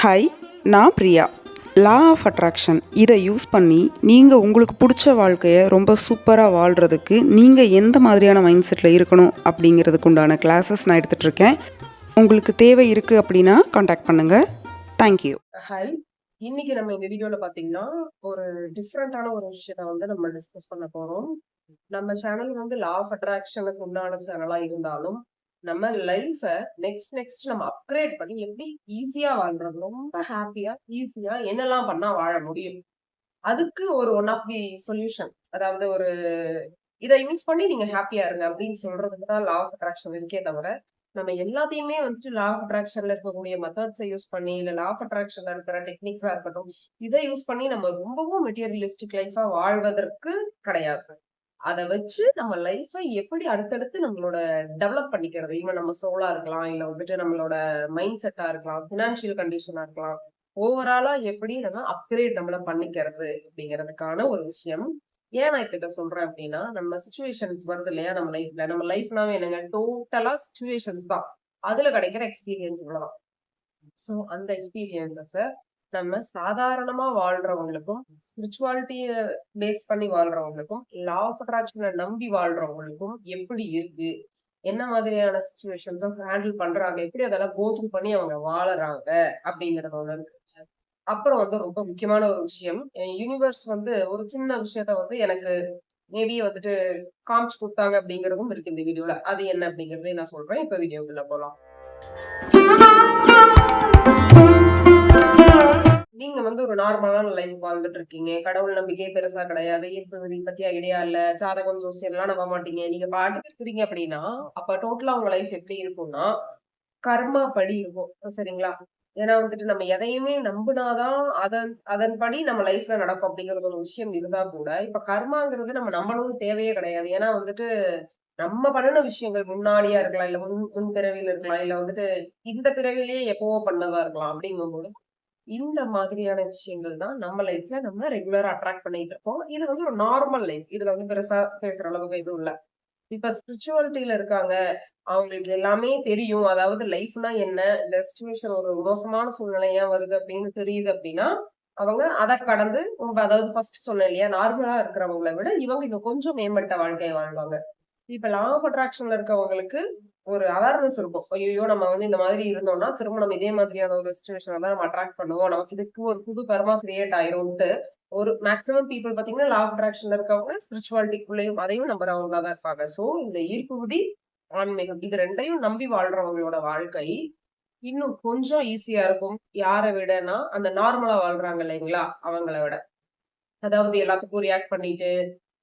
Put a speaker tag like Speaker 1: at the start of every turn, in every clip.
Speaker 1: Hi, நான் பிரியா. லா of attraction இதை use பண்ணி நீங்கள் உங்களுக்கு பிடிச்ச வாழ்க்கையை ரொம்ப சூப்பராக வாழ்கிறதுக்கு நீங்கள் எந்த மாதிரியான மைண்ட் செட்டில் இருக்கணும் அப்படிங்கிறதுக்கு உண்டான கிளாஸஸ் நான் எடுத்துகிட்ருக்கேன். உங்களுக்கு தேவை இருக்குது அப்படின்னா காண்டாக்ட் பண்ணுங்கள். தேங்க்யூ.
Speaker 2: ஹாய், இன்னைக்கு நம்ம இந்த வீடியோல பாத்தீங்கன்னா ஒரு டிஃப்ரெண்டான ஒரு விஷயத்த வந்து நம்ம டிஸ்கஸ் பண்ண போறோம். நம்ம சேனல் வந்து லா ஆஃப் அட்ராக்ஷனுக்கு உண்டான சேனலா இருந்தாலும் நம்ம லைஃப நெக்ஸ்ட் நம்ம அப்கிரேட் பண்ணி எப்படி ஈஸியா வாழ்றது, ரொம்ப ஹாப்பியா ஈஸியா என்னெல்லாம் பண்ணா வாழ முடியும், அதுக்கு ஒரு ஒன் ஆஃப் தி சொல்யூஷன், அதாவது ஒரு இதை யூஸ் பண்ணி நீங்க ஹாப்பியா இருங்க அப்படின்னு சொல்றதுக்கு தான் லா ஆஃப் அட்ராக்ஷன் இருக்கே தவிர நம்ம எல்லாத்தையுமே வந்துட்டு லா ஆஃப் அட்ராக்ஷன்ல இருக்கக்கூடிய மெத்தட்ஸை யூஸ் பண்ணி இல்ல லா ஆஃப் அட்ராக்ஷன்ல இருக்கிற டெக்னிக்ஸா இருக்கட்டும், இதை யூஸ் பண்ணி நம்ம ரொம்பவும் மெட்டீரியலிஸ்டிக் லைஃபா வாழ்வதற்கு கிடையாது. அதை வச்சு நம்ம லைஃபை எப்படி அடுத்தடுத்து நம்மளோட டெவலப் பண்ணிக்கிறது, ஈவன் நம்ம சோலா இருக்கலாம், இல்ல வந்துட்டு நம்மளோட மைண்ட் செட்டா இருக்கலாம், பினான்சியல் கண்டிஷனா இருக்கலாம், ஓவராலா எப்படி நம்ம அப்கிரேட் நம்மள பண்ணிக்கிறது அப்படிங்கிறதுக்கான ஒரு விஷயம். ஏன் நான் இப்ப இதை சொல்றேன் அப்படின்னா, நம்ம சுச்சுவேஷன்ஸ் வருது இல்லையா நம்ம லைஃப்னாவே என்னங்க, டோட்டலா சுச்சுவேஷன்ஸ் தான். அதுல கிடைக்கிற எக்ஸ்பீரியன்ஸ் இவ்வளவுதான். சோ அந்த எக்ஸ்பீரியன்சஸ நம்ம சாதாரணமா வாழ்றவங்களுக்கும், ஸ்பிரிச்சுவாலிட்டிய பேஸ் பண்ணி வாழ்றவங்களுக்கும், லா ஆஃப் அட்ராக்ஷனை நம்பி வாழ்றவங்களுக்கும் எப்படி இருக்கு, என்ன மாதிரியான சிச்சுவேஷன்ஸ ஹேண்டில் பண்றாங்க, எப்படி அதெல்லாம் கோ த்ரூ பண்ணி அவங்க வாழறாங்க அப்படிங்கறது ஒண்ணு இருக்கு. அப்புறம் வந்து ரொம்ப முக்கியமான ஒரு விஷயம், யூனிவர்ஸ் வந்து ஒரு சின்ன விஷயத்த வந்து எனக்கு மேபி வந்துட்டு காமிச்சு கொடுத்தாங்க அப்படிங்கறதும் இருக்கு இந்த வீடியோல. அது என்ன அப்படிங்கறதையும் நான் சொல்றேன். இப்ப வீடியோக்குள்ள போலாம். நீங்க வந்து ஒரு நார்மலான லைஃப் வாழ்ந்துட்டு இருக்கீங்க. கடவுள் நம்பிக்கையே பெருசா கிடையாது. ஈர்ப்பு விதி பத்தி ஐடியா இல்ல. ஜாதகம், ஜோசியம் எல்லாம் நம்ப மாட்டீங்க. நீங்க பாட்டுக்கு இருக்கிறீங்க அப்படின்னா, அப்ப டோட்டலா உங்க லைஃப் எப்படி இருக்கும்னா, கர்மா படி இருக்கும். சரிங்களா? ஏன்னா வந்துட்டு நம்ம எதையுமே நம்புனாதான் அதன்படி நம்ம லைஃப்ல நடக்கும் அப்படிங்கிற ஒரு விஷயம் இருந்தா கூட, இப்ப கர்மாங்கிறது நம்ம நம்பணும்னு தேவையே கிடையாது. ஏன்னா வந்துட்டு நம்ம பண்ணுன விஷயங்கள் முன்னாடியா இருக்கலாம், இல்ல முன் பிறவியில இருக்கலாம், இல்ல வந்துட்டு இந்த பிறவிலேயே எப்பவோ பண்ணதா இருக்கலாம். அப்படிங்கும்போது இந்த மாதிரியான விஷயங்கள் தான் நம்ம லைஃப்ல நம்ம ரெகுலரா அட்ராக்ட் பண்ணிட்டு இருக்கோம். இது வந்து ஒரு நார்மல் லைஃப். இதுல வந்து பெருசா பேசுற அளவுக்கு எதுவும் இல்ல. இப்ப ஸ்பிரிச்சுவாலிட்டியில இருக்காங்க. அவங்களுக்கு எல்லாமே தெரியும். அதாவது லைஃப்னா என்ன? இந்த சிச்சுவேஷன் ஒரு மோசமான சூழ்நிலை ஏன் வருது அப்படின்னு தெரியுது அப்படின்னா, அவங்க அத கடந்து அதாவது ஃபர்ஸ்ட் சொன்னேன் இல்லையா? நார்மலா இருக்கிறவங்கள விட இவங்க இன்னும் கொஞ்சம் மேம்பட்ட வாழ்க்கைய வாழ்வாங்க. இப்ப லா ஆஃப் அட்ராக்ஷன்ல இருக்கவங்களுக்கு ஒரு அவேர்னஸ் இருக்கும். ஐயோ! நம்ம வந்து இந்த மாதிரி இருந்தோம்னா, திரும்ப நம்ம இதே மாதிரியான ஒரு சிச்சுவேஷன தான் நம்ம அட்ராக்ட் பண்ணுவோம். நமக்கு இதுக்கு ஒரு புது கர்மா கிரியேட் ஆயிரும்ன்ட்டு, ஒரு மேக்ஸிமம் பீப்பிள் பார்த்தீங்கன்னா, லா ஆஃப் அட்ராக்ஷன்ல இருக்கவங்க ஸ்பிரிச்சுவாலிட்டிக்குள்ளேயும் அதையும் நம்புறவங்களா தான் இருப்பாங்க. சோ, இந்த ஈர்ப்பு விதி, ஆன்மீகம் இது 2யும் நம்பி வாழ்றவங்களோட வாழ்க்கை இன்னும் கொஞ்சம் ஈஸியா இருக்கும். யார விடனா, அந்த நார்மலா வாழ்றாங்க இல்லைங்களா? அவங்கள விட. அதாவது எல்லாத்துக்கும் ரியாக்ட் பண்ணிட்டு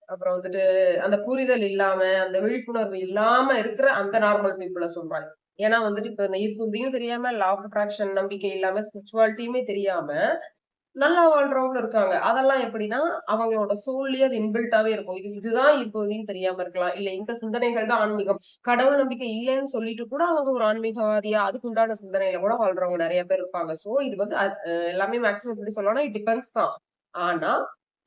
Speaker 2: அப்புறம் வந்துட்டு அந்த புரிதல் இல்லாம, அந்த விழிப்புணர்வு இல்லாம இருக்கிற அந்த நார்மல் பீப்புள சொல்றாங்க. ஏன்னா வந்துட்டு இப்ப இந்த ஈர்ப்புவிதியும் தெரியாம, லா ஆஃப் அட்ராக்ஷன் நம்பிக்கை இல்லாம, ஸ்பிரிச்சுவாலிட்டியுமே தெரியாம, நல்லா வாழ்றவங்களும் இருக்காங்க. அதெல்லாம் எப்படின்னா, அவங்களோட சோல்லயே அது இன்பில்ட்டாவே இருக்கும். இதுதான் ஈர்ப்புவிதின்னு தெரியாம இருக்கலாம். இல்ல இந்த சிந்தனைகள் தான் ஆன்மீகம். கடவுள் நம்பிக்கை இல்லைன்னு சொல்லிட்டு கூட அவங்க ஒரு ஆன்மீகவாதியா, அதுக்கு உண்டான சிந்தனையில கூட வாழ்றவங்க நெறைய பேர் இருப்பாங்க. சோ இது வந்து எல்லாமே மேக்ஸிமம் எப்படி சொல்லலாம்னா, இட் டிபெண்ட்ஸ் தான். ஆனா,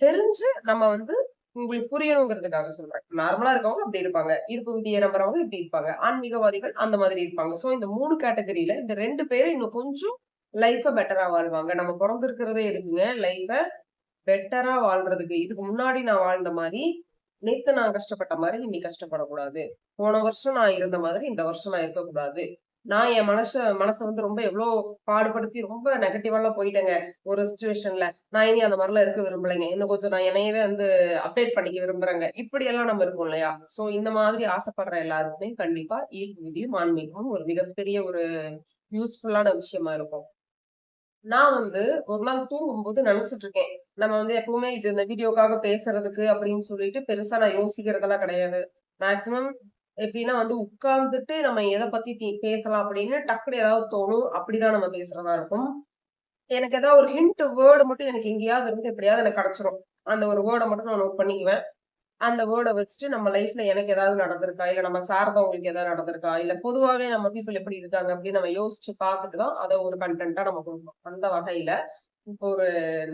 Speaker 2: தெரிஞ்சு நம்ம வந்து உங்களுக்கு புரியணுங்கிறதுக்காக சொல்றேன். நார்மலா இருக்கவங்க அப்படி இருப்பாங்க. ஈர்ப்பு விதியை நம்புறவங்க இப்படி இருப்பாங்க. ஆன்மீகவாதிகள் அந்த மாதிரி இருப்பாங்க. சோ இந்த 3 கேட்டகரியில இந்த 2 பேரும் இன்னும் கொஞ்சம் லைஃப பெட்டரா வாழ்வாங்க. நம்ம பொறந்திருக்கிறதே இருக்குங்க. லைஃப பெட்டரா வாழ்றதுக்கு. இதுக்கு முன்னாடி நான் வாழ்ந்த மாரி, நேத்து நான் கஷ்டப்பட்ட மாரி இன்னைக்கு கஷ்டப்படக்கூடாது. போன வருஷம் நான் இருந்த மாதிரி இந்த வருஷம் நான் இருக்கக்கூடாது. நான் என் மனச வந்து ரொம்ப எவ்ளோ பாடுபடுத்தி ரொம்ப நெகட்டிவாலாம் போயிட்டேங்க. ஒரு சிச்சுவேஷன்ல. நான் இனி அந்த மாரிலாம் இருக்க விரும்பலைங்க. இன்னும் கொஞ்சம் நான் என்னையவே வந்து அப்டேட் பண்ணிக்க விரும்புறேங்க. இப்படியெல்லாம் நம்ம இருக்கோம் இல்லையா? சோ இந்த மாதிரி ஆசைப்படுற எல்லாருக்குமே கண்டிப்பா ஈர்ப்பு விதியும், ஆன்மீகமும் ஒரு மிகப்பெரிய ஒரு யூஸ்ஃபுல்லான விஷயமா இருக்கும். நான் வந்து ஒரு நாள் தூங்கும்போது நினைச்சிட்டு இருக்கேன். நம்ம வந்து எப்பவுமே இது இந்த வீடியோக்காக பேசுறதுக்கு அப்படின்னு சொல்லிட்டு பெருசா நான் யோசிக்கிறதெல்லாம் கிடையாது. மேக்ஸிமம் எப்படின்னா வந்து உட்கார்ந்துட்டு நம்ம எத பத்தி பேசலாம் அப்படின்னு டக்குனு ஏதாவது தோணும். அப்படிதான் நம்ம பேசுறதா இருக்கும். எனக்கு ஏதாவது ஒரு ஹிண்ட் வேர்டு மட்டும் எனக்கு எங்கேயாவது இருந்து எப்படியாவது எனக்கு கிடைச்சிரும். அந்த ஒரு வேர்ட மட்டும் நான் நோட் பண்ணிக்குவேன். அந்த வேர்ட வச்சுட்டு நம்ம லைஃப்ல எனக்கு ஏதாவது நடந்திருக்கா? இல்ல நம்ம சார்ந்தவங்களுக்கு ஏதாவது நடந்திருக்கா? இல்ல பொதுவாவே நம்ம பீப்பிள் எப்படி இருக்காங்க அப்படின்னு நம்ம யோசிச்சு பார்த்துட்டு தான் அத ஒரு கன்டென்ட்டா நம்ம குடுப்போம். அந்த வகையில இப்போ ஒரு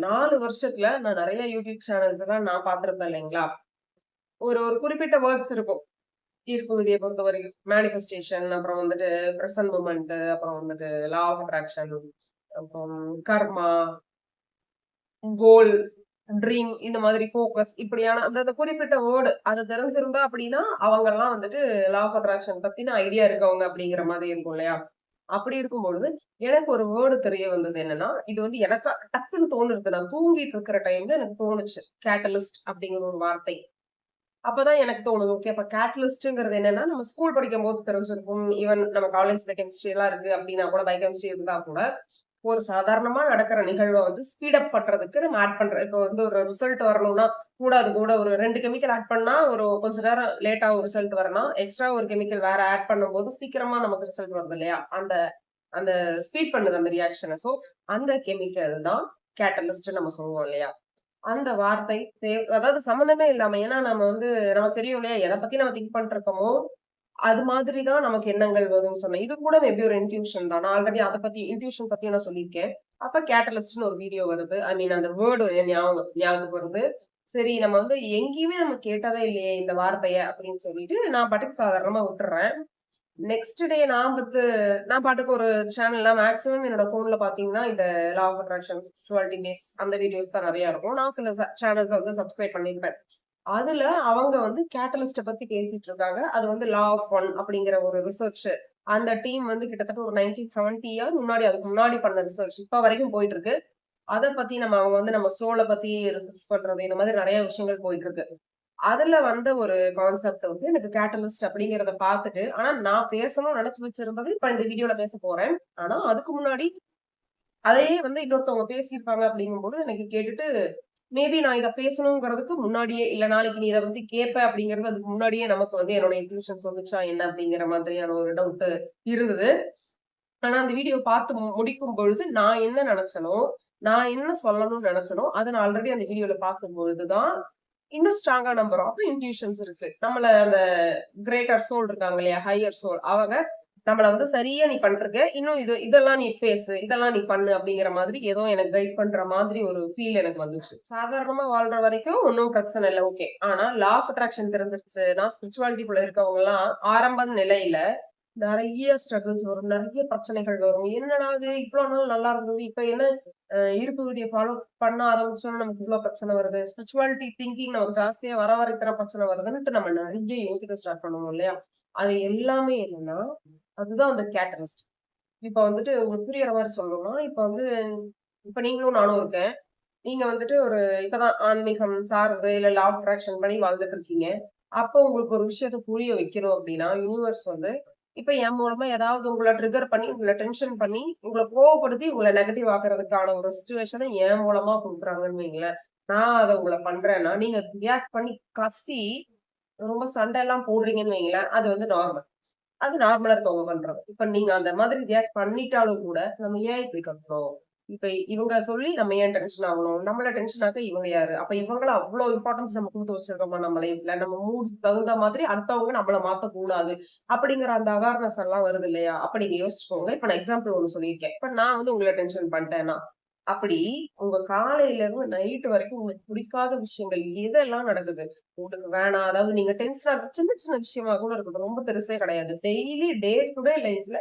Speaker 2: 4 வருஷத்துல நான் நெறைய யூடியூப் சேனல்ஸ் எல்லாம் நான் பார்த்திருப்பேன் இல்லைங்களா? ஒரு ஒரு குறிப்பிட்ட வேர்ட்ஸ் இருக்கும். ஈர்ப்பு விதிய பொறுத்தவரைக்கும். மேனிஃபெஸ்டேஷன், அப்புறம் வந்துட்டு பிரசன்ட் மூமெண்ட், அப்புறம் வந்துட்டு லா ஆஃப் அட்ராக்ஷன், அப்புறம் கர்மா, கோல், ட்ரீம், இந்த மாதிரி ஃபோக்கஸ், இப்படியான அந்த குறிப்பிட்ட வேர்டு அது தெரிஞ்சிருந்தா அப்படின்னா அவங்க எல்லாம் வந்துட்டு லா ஆஃப் அட்ராக்ஷன் பத்தின ஐடியா இருக்கவங்க அப்படிங்கிற மாதிரி இருக்கும் இல்லையா? அப்படி இருக்கும்பொழுது எனக்கு ஒரு வேர்டு தெரிய வந்தது என்னன்னா, இது வந்து எனக்கா டக்குன்னு தோணுது. நான் தூங்கிட்டு இருக்கிற டைம்ல எனக்கு தோணுச்சு. கேட்டலிஸ்ட் அப்படிங்கிற ஒரு வார்த்தை. அப்பதான் எனக்கு தோணுது. ஓகே, அப்ப கேட்டலிஸ்ட்ங்கிறது என்னன்னா, நம்ம ஸ்கூல் படிக்கும்போது தெரிஞ்சிருக்கும். ஈவன் நம்ம காலேஜ்ல கெமிஸ்ட்ரி எல்லாம் இருக்கு அப்படின்னா கூட, பயோகெமிஸ்ட்ரி இருந்தா கூட, ஒரு சாதாரணமா நடக்கிற நிகழ்வ வந்து ஸ்பீட் அப் பண்றதுக்கு நம்ம ஆட் பண்றோம். இப்போ வந்து ஒரு ரிசல்ட் வரணும்னா கூட அது கூட ஒரு 2 கெமிக்கல் ஆட் பண்ணா ஒரு கொஞ்ச நேரம் லேட்டா ஒரு ரிசல்ட் வரணும். எக்ஸ்ட்ரா ஒரு கெமிக்கல் வேற ஆட் பண்ணும்போது சீக்கிரமா நமக்கு ரிசல்ட் வருது இல்லையா? அந்த அந்த ஸ்பீட் பண்ணுது அந்த ரியாக்ஷன. சோ அந்த கெமிக்கல் தான் கேட்டலிஸ்ட்ன்னு நம்ம சொல்லுவோம் இல்லையா? அந்த வார்த்தை அதாவது சம்மந்தமே இல்லாம. ஏன்னா நம்ம வந்து நமக்கு தெரியும் இல்லையா? எத பத்தி நம்ம திங்க் பண்ணிட்டு இருக்கோமோ, அது மாதிரி தான் நமக்கு எண்ணங்கள் வரும்னு சொன்னேன். இது கூட மேபி ஒரு இன்ட்யூஷன் தான். நான் ஆல்ரெடி அத பத்தி இன்ட்யூஷன் பத்தி நான் சொல்லியிருக்கேன். அப்ப கேட்டலிஸ்ட்ன்னு ஒரு வீடியோ வருது. ஐ மீன் அந்த வேர்டு என் ஞாபகம் வருது. சரி, நம்ம வந்து எங்கேயுமே நம்ம கேட்டதே இல்லையே இந்த வார்த்தைய அப்படின்னு சொல்லிட்டு நான் பாட்டுக்கு சாதாரணமா விட்டுர்றேன். நெக்ஸ்ட் டே நான் பாட்டுக்கு ஒரு சேனல்ல மேக்ஸிமம் என்னோட போன்ல பாத்தீங்கன்னா இந்த law of attraction, spirituality base அந்த வீடியோஸ் தான் நிறைய இருக்கும். நான் சில சேனல்ஸ் வந்து சப்ஸ்கிரைப் பண்ணிருப்பேன். அதுல அவங்க வந்து கேட்டலிஸ்ட பத்தி பேசிட்டு இருக்காங்க. அது வந்து லா ஆஃப் ஒன் அப்படிங்கிற ஒரு ரிசர்ச். அந்த டீம் வந்து கிட்டத்தட்ட ஒரு 1970 முன்னாடி, அதுக்கு முன்னாடி பண்ண ரிசர்ச் இப்ப வரைக்கும் போயிட்டு இருக்கு. அத பத்தி அவங்க வந்து நம்ம சோல பத்தி ரிசர்ச் பண்றது, இந்த மாதிரி நிறைய விஷயங்கள் போயிட்டு இருக்கு. அதுல வந்த ஒரு கான்செப்ட் வந்து எனக்கு கேட்டலிஸ்ட் அப்படிங்கிறத பார்த்துட்டு, ஆனா நான் பேசணும்னு நினைச்சு வச்சிருந்தது இப்ப இந்த வீடியோல பேச போறேன். ஆனா அதுக்கு முன்னாடி அதையே வந்து இன்னொருத்தவங்க பேசியிருப்பாங்க அப்படிங்கும்போது எனக்கு கேட்டுட்டு, மேபி நான் இத பேசணுங்கிறதுக்கு முன்னாடியே, இல்ல நாளைக்கு நீ இத பத்தி கேட்ப அப்படிங்கிறது அதுக்கு முன்னாடியே நமக்கு வந்து என்னோட இன்ட்யூஷன் சொல்லுச்சா என்ன அப்படிங்கிற மாதிரியான ஒரு டவுட் இருந்தது. ஆனா அந்த வீடியோ பார்த்து முடிக்கும் பொழுது நான் என்ன நினைச்சனோ, நான் என்ன சொல்லணும்னு நினைச்சனோ, அத நான் ஆல்ரெடி அந்த வீடியோல பார்க்கும்பொழுது தான் இன்னும் ஸ்ட்ராங்கா நம்புறோம். அப்ப இன்ட்யூஷன்ஸ் இருக்கு. நம்மள அந்த கிரேட்டர் சோல் இருக்காங்க இல்லையா? ஹையர் சோல் அவங்க நம்மள வந்து சரியா நீ பண்ருக்க. இன்னும் இதெல்லாம் நீ பேசு. இதெல்லாம் நீ பண்ணு அப்படிங்கிற மாதிரி ஏதோ எனக்கு கைட் பண்ற மாதிரி ஒரு ஃபீல் எனக்கு வந்துச்சு. சாதாரணமா வாழ்ற வரைக்கும் ஒண்ணும் பிரச்சனை இல்ல. ஓகே. ஆனா லா ஆஃப் அட்ராக்ஷன் தெரிஞ்சிருச்சுன்னா, ஸ்பிரிச்சுவாலிட்டிக்குள்ள இருக்கவங்கலாம் ஆரம்ப நிலையில நெறைய ஸ்ட்ரகிள்ஸ் வரும். நெறைய பிரச்சனைகள் வரும். என்னடா இது இவ்ளோ நாள் நல்லா இருந்தது. இப்ப என்ன இருப்பு விதிய ஃபாலோ பண்ண ஆரம்பிச்சோம்னா நமக்கு இவ்ளோ பிரச்சனை வருது. ஸ்பிரிச்சுவாலிட்டி திங்கிங் நமக்கு ஜாஸ்தியா வர வர இத்தன பிரச்சனை வருதுன்னுட்டு நம்ம நெறைய யோசிக்க ஸ்டார்ட் பண்ணுவோம் இல்லையா? அது எல்லாமே என்னன்னா, அதுதான் அந்த கேட்டலிஸ்ட். இப்ப வந்துட்டு உங்களுக்கு புரியிற மாரி சொல்லணும்னா, இப்ப நீங்களும் நானும் இருக்கேன். நீங்க வந்துட்டு இப்பதான் ஆன்மீகம் சார்ந்து இல்ல லா ஆஃப் அட்ராக்ஷன் படி வாழ்ந்துட்டு இருக்கீங்க. அப்போ உங்களுக்கு ஒரு விஷயத்த புரிய வைக்கணும் அப்டின்னா, யூனிவர்ஸ் வந்து இப்ப என் மூலமா ஏதாவது உங்கள ட்ரிகர் பண்ணி, உங்கள டென்ஷன் பண்ணி, உங்கள கோவப்படுத்தி, உங்கள நெகட்டிவ் ஆக்குறதுக்கான ஒரு சிச்சுவேஷன என் மூலமா குடுக்குறாங்கன்னு வைங்களேன். நான் அத உங்கள பண்றேன்னா, நீங்க ரியாக்ட் பண்ணி கத்தி, ரொம்ப சண்டை எல்லாம் போடுறீங்கன்னு வைங்களேன், அது வந்து நார்மல். அது நார்மலா இருக்கவங்க பண்றது. இப்ப நீங்க அந்த மாதிரி ரியாக்ட் பண்ணிட்டாலும் கூட, நம்ம ஏன் இப்படி கத்துறோம்? இப்ப இவங்க சொல்லி நம்ம ஏன் டென்ஷன் ஆகணும்? நம்மள டென்ஷன் ஆக்க இவங்க யாரு? அப்ப இவங்கள அவ்ளோ இம்பார்ட்டன்ஸ் நம்ம குடுத்து வச்சிருக்கோமா நம்ம லைஃப்ல? நம்ம மூடுக்கு தகுந்த மாதிரி அடுத்தவங்க நம்மள மாத்தக்கூடாது. அப்படிங்கிற அந்த அவேர்னஸ் எல்லாம் வருது இல்லையா? அப்ப நீங்க யோசிச்சுக்கோங்க. இப்ப நான் எக்ஸாம்பிள் ஒண்ணு சொல்லியிருக்கேன். இப்ப நான் வந்து உங்கள டென்ஷன் பண்ணிட்டேன்னா, அப்படி உங்க காலையில இருந்து நைட் வரைக்கும் உங்களுக்கு பிடிக்காத விஷயங்கள் எதெல்லாம் நடக்குது? உங்களுக்கு வேணாம். அதாவது நீங்க டென்ஷன் ஆகுற சின்ன சின்ன விஷயமா கூட இருக்கட்டும். ரொம்ப பெருசே கிடையாது. டெய்லி டே டு டே லைஃப்ல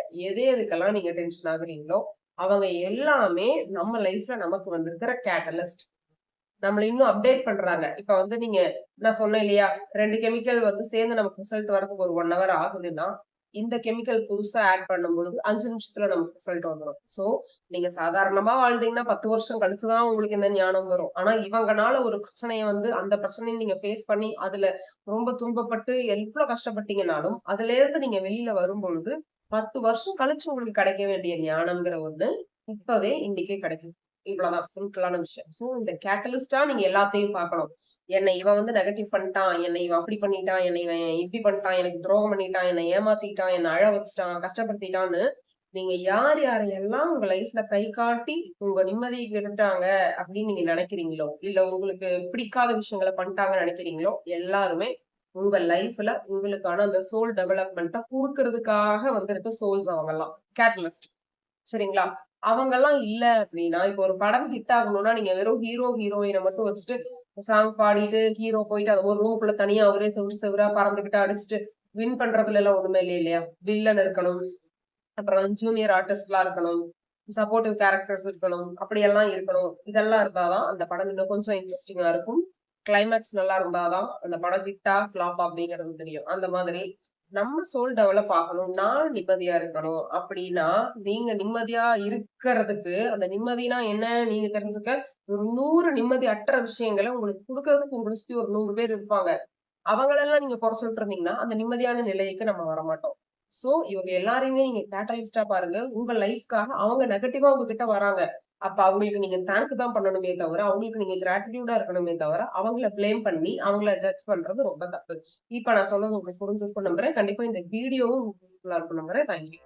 Speaker 2: எதுக்கெல்லாம் நீங்க டென்ஷன் ஆகுறீங்களோ, அவங்க எல்லாமே நம்ம லைஃப்ல நமக்கு வந்திருக்கிற கேட்டலிஸ்ட். நம்மள இன்னும் அப்டேட் பண்றாங்க. இப்ப வந்து நான் சொன்னேன் இல்லையா? 2 கெமிக்கல் வந்து சேர்ந்து நமக்கு ரிசல்ட் வரதுக்கு ஒரு 1 ஹவர் ஆகுதுன்னா, இந்த கெமிக்கல் புதுசா ஆட் பண்ணும்பொழுது 5 நிமிஷத்துல நமக்கு ரிசல்ட் வந்துரும். சோ, நீங்க சாதாரணமா வாழ்ந்தீங்கன்னா 10 வருஷம் கழிச்சு தான் உங்களுக்கு இந்த ஞானம் வரும். ஆனா இவங்கனால ஒரு பிரச்சனைய வந்து அந்த பிரச்சனைய நீங்க ஃபேஸ் பண்ணி, அதுல ரொம்ப துன்பப்பட்டு எவ்ளோ கஷ்டப்பட்டீங்கனாலும், அதுலேருந்து நீங்க வெளியில வரும்பொழுது 10 வருஷம் கழிச்சு உங்களுக்கு கிடைக்க வேண்டிய ஞானம்ங்கிற ஒண்ணு, இப்பவே இன்னைக்கே கிடைக்கும். இவ்வளவுதான் சிம்பிளான விஷயம். சோ இந்த கேட்டலிஸ்ட்டா நீங்க எல்லாத்தையும் பார்க்கணும். என்னை இவன் வந்து நெகட்டிவ் பண்ணிட்டான். என்னை இவன் அப்படி பண்ணிட்டான். என்னை இவன் இப்படி பண்ணிட்டான். எனக்கு துரோகம் பண்ணிட்டான். என்னை ஏமாத்திட்டான். என்னை அழ வச்சுட்டான். கஷ்டப்படுத்திட்டான்னு நீங்க யார் யாரையெல்லாம் உங்க லைஃப்ல கை காட்டி உங்க நிம்மதியை கெடுத்தாங்க அப்படின்னு நீங்க நினைக்கிறீங்களோ, இல்ல உங்களுக்கு பிடிக்காத விஷயங்கள பண்ணிட்டாங்கன்னு நினைக்கிறீங்களோ, எல்லாருமே உங்க லைஃப்ல உங்களுக்கான அந்த சோல் டெவலப்மெண்ட்ட குடுக்கறதுக்காக வந்திருக்க சோல்ஸ் அவங்கலாம். கேட்டலிஸ்ட். சரிங்களா? அவங்கலாம் இல்ல அப்டின்னா, இப்போ ஒரு படம் ஹிட் ஆகணும்னா, நீங்க வெறும் ஹீரோ, ஹீரோயின மட்டும் வச்சுட்டு சாங் பாடிட்டு, ஹீரோ போயிட்டு அது ஒரு ரூம்குள்ள தனியா அவரே செவுரு செவுரா பறந்துகிட்டு அடிச்சுட்டு வின் பண்றதுல எல்லாம் ஒண்ணுமே இல்லையா? வில்லன் இருக்கணும். அப்புறம் ஜூனியர் ஆர்டிஸ்ட்லாம் இருக்கணும். சப்போர்ட்டிவ் கேரக்டர்ஸ் இருக்கணும், அப்படியெல்லாம் இருக்கணும். இதெல்லாம் இருந்தாதான் அந்த படம் இன்னும் கொஞ்சம் இன்ட்ரெஸ்டிங்கா இருக்கும். கிளைமேக்ஸ் நல்லா இருந்தாதான் அந்த படம் ஹிட்டா ஃபிளாப் அப்படிங்கிறது தெரியும். அந்த மாதிரி நம்ம சோல் டெவலப் ஆகணும், நான் நிம்மதியா இருக்கணும் அப்படின்னா, நீங்க நிம்மதியா இருக்கிறதுக்கு அந்த நிம்மதினா என்ன நீங்க தெரிஞ்சுக்க, ஒரு 100 நிம்மதி அற்ற விஷயங்களை உங்களுக்கு கொடுக்கறதுக்கு உங்களை சுத்தி ஒரு 100 பேர் இருப்பாங்க. அவங்களெல்லாம் நீங்க குறை சொல்லிட்டு இருந்தீங்கன்னா, அந்த நிம்மதியான நிலைக்கு நம்ம வரமாட்டோம். சோ, இவங்க எல்லாரையுமே நீங்க கேட்டலிஸ்ட்டா பாருங்க. உங்க லைஃப்க்காக அவங்க நெகட்டிவா உங்ககிட்ட வராங்க. அப்ப அவங்களுக்கு நீங்க தேங்க் தான் பண்ணணுமே தவிர, அவங்களுக்கு நீங்க கிராட்டிட்யூடா இருக்கணுமே தவிர, அவங்கள ப்ளேம் பண்ணி, அவங்கள ஜட்ஜ் பண்றது ரொம்ப தப்பு. இப்ப நான் சொன்னது உங்களுக்கு புரிஞ்சிருக்கும்னு நம்புறேன். கண்டிப்பா இந்த வீடியோவும் உங்களுக்கு யூஸ்ஃபுல்லா இருக்கும்னு நம்புறேன். Thank you.